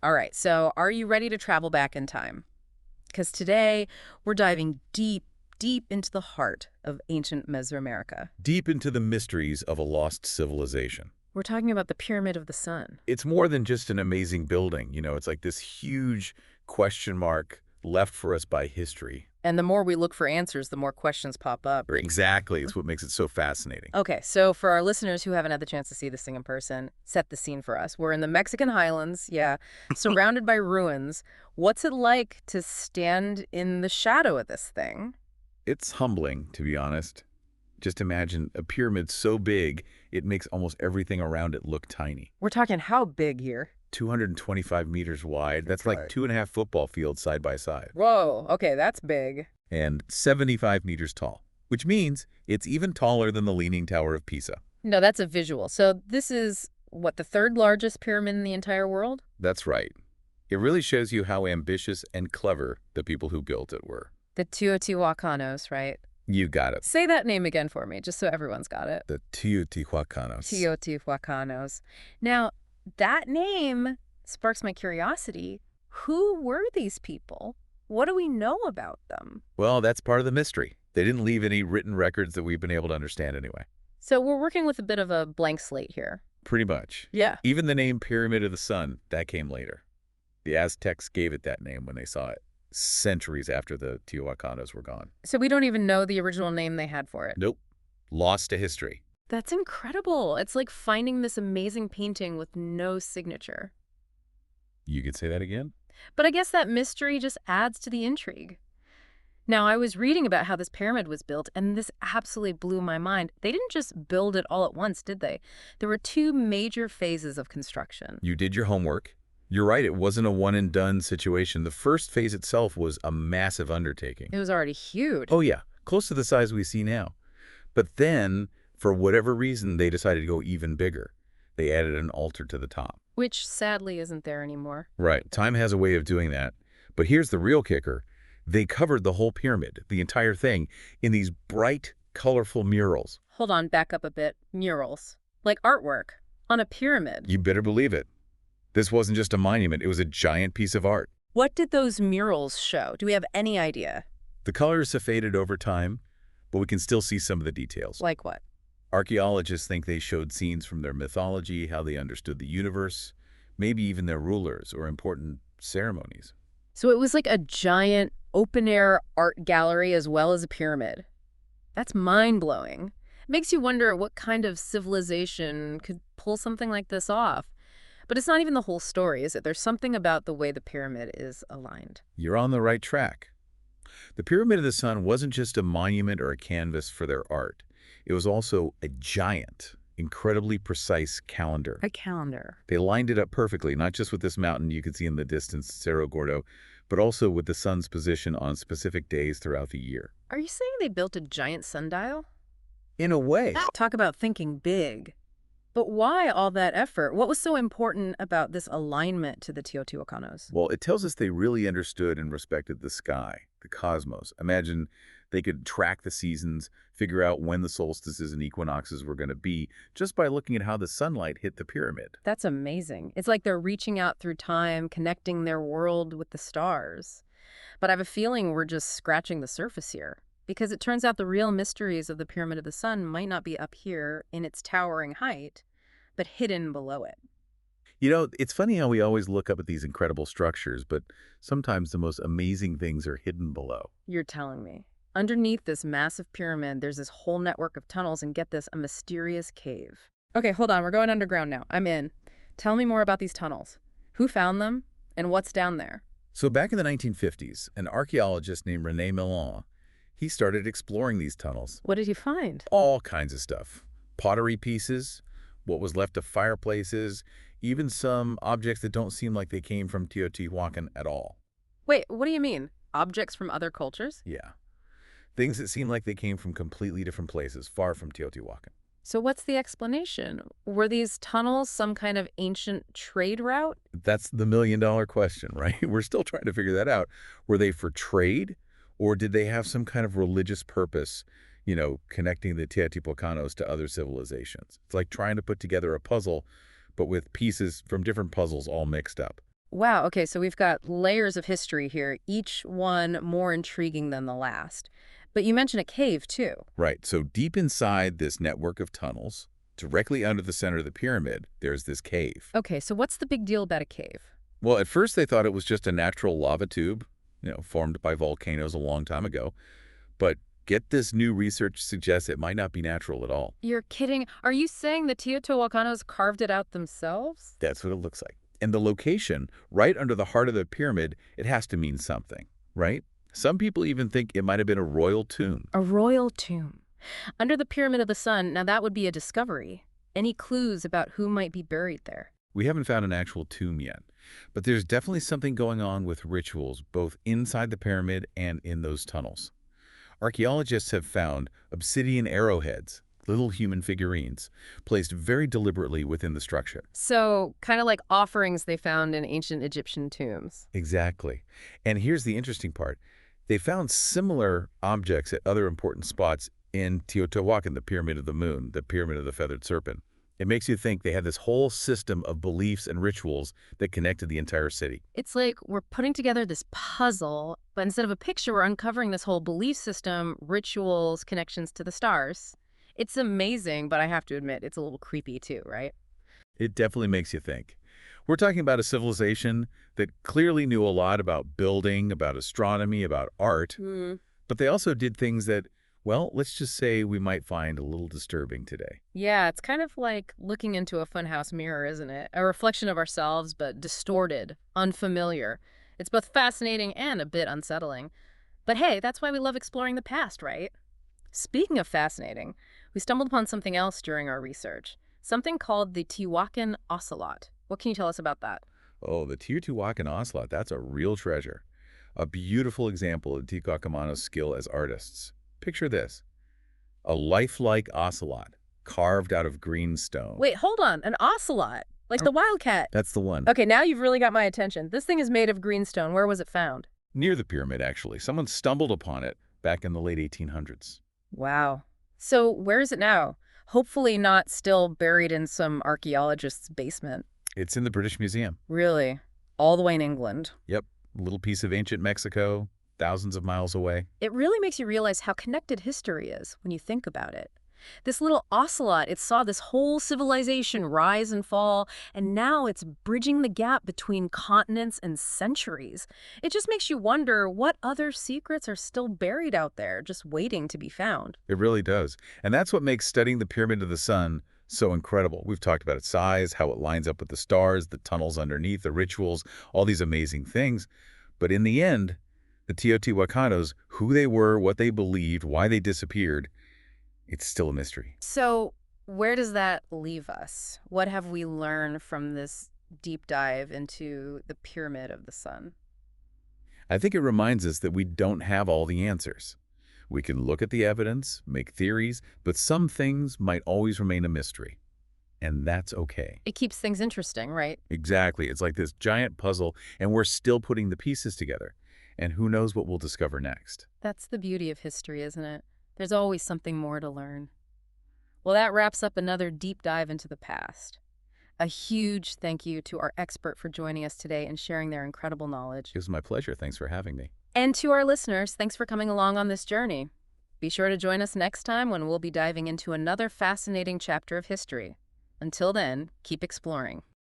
All right, so are you ready to travel back in time? Because today we're diving deep, deep into the heart of ancient Mesoamerica. Deep into the mysteries of a lost civilization. We're talking about the Pyramid of the Sun. It's more than just an amazing building, it's like this huge question mark left for us by history. And the more we look for answers, the more questions pop up. Exactly, it's what makes it so fascinating. Okay, so for our listeners who haven't had the chance to see this thing in person, set the scene for us. We're in the Mexican highlands, yeah, surrounded by ruins. What's it like to stand in the shadow of this thing? It's humbling, to be honest. Just imagine a pyramid so big, it makes almost everything around it look tiny. We're talking how big here? 225 meters wide, that's like Right. 2.5 football fields side by side. Whoa, okay, that's big. And 75 meters tall, which means it's even taller than the Leaning Tower of Pisa. No, that's a visual. So this is, what, the third largest pyramid in the entire world? That's right. It really shows you how ambitious and clever the people who built it were. The Teotihuacanos, right? You got it. Say that name again for me, just so everyone's got it. The Teotihuacanos. Teotihuacanos. Now, that name sparks my curiosity. Who were these people? What do we know about them? Well, that's part of the mystery. They didn't leave any written records that we've been able to understand anyway. So we're working with a bit of a blank slate here. Pretty much. Yeah. Even the name Pyramid of the Sun, that came later. The Aztecs gave it that name when they saw it, centuries after the Teotihuacanos were gone. So we don't even know the original name they had for it. Nope. Lost to history. That's incredible. It's like finding this amazing painting with no signature. You could say that again? But I guess that mystery just adds to the intrigue. Now, I was reading about how this pyramid was built, and this absolutely blew my mind. They didn't just build it all at once, did they? There were two major phases of construction. You did your homework. You're right, it wasn't a one-and-done situation. The first phase itself was a massive undertaking. It was already huge. Oh yeah, close to the size we see now. But then, for whatever reason, they decided to go even bigger. They added an altar to the top. Which sadly isn't there anymore. Right, time has a way of doing that. But here's the real kicker. They covered the whole pyramid, the entire thing, in these bright, colorful murals. Hold on, back up a bit. Murals. Like artwork. On a pyramid. You better believe it. This wasn't just a monument, it was a giant piece of art. What did those murals show? Do we have any idea? The colors have faded over time, but we can still see some of the details. Like what? Archaeologists think they showed scenes from their mythology, how they understood the universe, maybe even their rulers or important ceremonies. So it was like a giant open-air art gallery as well as a pyramid. That's mind-blowing. Makes you wonder what kind of civilization could pull something like this off. But it's not even the whole story, is it? There's something about the way the pyramid is aligned. You're on the right track. The Pyramid of the Sun wasn't just a monument or a canvas for their art. It was also a giant, incredibly precise calendar. A calendar. They lined it up perfectly, not just with this mountain you can see in the distance, Cerro Gordo, but also with the sun's position on specific days throughout the year. Are you saying they built a giant sundial? In a way. Talk about thinking big. But why all that effort? What was so important about this alignment to the Teotihuacanos? Well, it tells us they really understood and respected the sky, the cosmos. Imagine they could track the seasons, figure out when the solstices and equinoxes were going to be, just by looking at how the sunlight hit the pyramid. That's amazing. It's like they're reaching out through time, connecting their world with the stars. But I have a feeling we're just scratching the surface here. Because it turns out the real mysteries of the Pyramid of the Sun might not be up here in its towering height, but hidden below it. It's funny how we always look up at these incredible structures, but sometimes the most amazing things are hidden below. You're telling me. Underneath this massive pyramid, there's this whole network of tunnels, and get this, a mysterious cave. Okay, hold on. We're going underground now. I'm in. Tell me more about these tunnels. Who found them, and what's down there? So back in the 1950s, an archaeologist named René Millan, he started exploring these tunnels. What did you find? All kinds of stuff. Pottery pieces, what was left of fireplaces, even some objects that don't seem like they came from Teotihuacan at all. Wait, what do you mean? Objects from other cultures? Yeah. Things that seem like they came from completely different places, far from Teotihuacan. So what's the explanation? Were these tunnels some kind of ancient trade route? That's the million-dollar question, right? We're still trying to figure that out. Were they for trade, or did they have some kind of religious purpose, connecting the Teotihuacanos to other civilizations? It's like trying to put together a puzzle, but with pieces from different puzzles all mixed up. Wow, okay, so we've got layers of history here, each one more intriguing than the last. But you mentioned a cave, too. Right, so deep inside this network of tunnels, directly under the center of the pyramid, there's this cave. Okay, so what's the big deal about a cave? Well, at first they thought it was just a natural lava tube, formed by volcanoes a long time ago. But get this, new research suggests it might not be natural at all. You're kidding. Are you saying the Teotihuacanos carved it out themselves? That's what it looks like. And the location, right under the heart of the pyramid, it has to mean something, right? Some people even think it might have been a royal tomb. A royal tomb. Under the Pyramid of the Sun, now that would be a discovery. Any clues about who might be buried there? We haven't found an actual tomb yet, but there's definitely something going on with rituals, both inside the pyramid and in those tunnels. Archaeologists have found obsidian arrowheads, little human figurines, placed very deliberately within the structure. So, kind of like offerings they found in ancient Egyptian tombs. Exactly. And here's the interesting part. They found similar objects at other important spots in Teotihuacan, the Pyramid of the Moon, the Pyramid of the Feathered Serpent. It makes you think they had this whole system of beliefs and rituals that connected the entire city. It's like we're putting together this puzzle, but instead of a picture, we're uncovering this whole belief system, rituals, connections to the stars. It's amazing, but I have to admit, it's a little creepy too, right? It definitely makes you think. We're talking about a civilization that clearly knew a lot about building, about astronomy, about art, but they also did things that, well, let's just say we might find a little disturbing today. Yeah, it's kind of like looking into a funhouse mirror, isn't it? A reflection of ourselves, but distorted, unfamiliar. It's both fascinating and a bit unsettling. But hey, that's why we love exploring the past, right? Speaking of fascinating, we stumbled upon something else during our research, something called the Teotihuacan Ocelot. What can you tell us about that? Oh, the Teotihuacan ocelot, that's a real treasure. A beautiful example of Tiwacamanos' skill as artists. Picture this, a lifelike ocelot carved out of green stone. Wait, hold on, an ocelot, like the wildcat. That's the one. Okay, now you've really got my attention. This thing is made of greenstone. Where was it found? Near the pyramid, actually. Someone stumbled upon it back in the late 1800s. Wow. So where is it now? Hopefully not still buried in some archaeologist's basement. It's in the British Museum. Really? All the way in England. Yep, a little piece of ancient Mexico, thousands of miles away. It really makes you realize how connected history is when you think about it. This little ocelot, it saw this whole civilization rise and fall, and now it's bridging the gap between continents and centuries. It just makes you wonder what other secrets are still buried out there, just waiting to be found. It really does. And that's what makes studying the Pyramid of the Sun so incredible. We've talked about its size, how it lines up with the stars, the tunnels underneath, the rituals, all these amazing things. But in the end, the Teotihuacanos, who they were, what they believed, why they disappeared, it's still a mystery. So where does that leave us? What have we learned from this deep dive into the Pyramid of the Sun? I think it reminds us that we don't have all the answers. We can look at the evidence, make theories, but some things might always remain a mystery. And that's okay. It keeps things interesting, right? Exactly. It's like this giant puzzle, and we're still putting the pieces together. And who knows what we'll discover next. That's the beauty of history, isn't it? There's always something more to learn. Well, that wraps up another deep dive into the past. A huge thank you to our expert for joining us today and sharing their incredible knowledge. It was my pleasure. Thanks for having me. And to our listeners, thanks for coming along on this journey. Be sure to join us next time when we'll be diving into another fascinating chapter of history. Until then, keep exploring.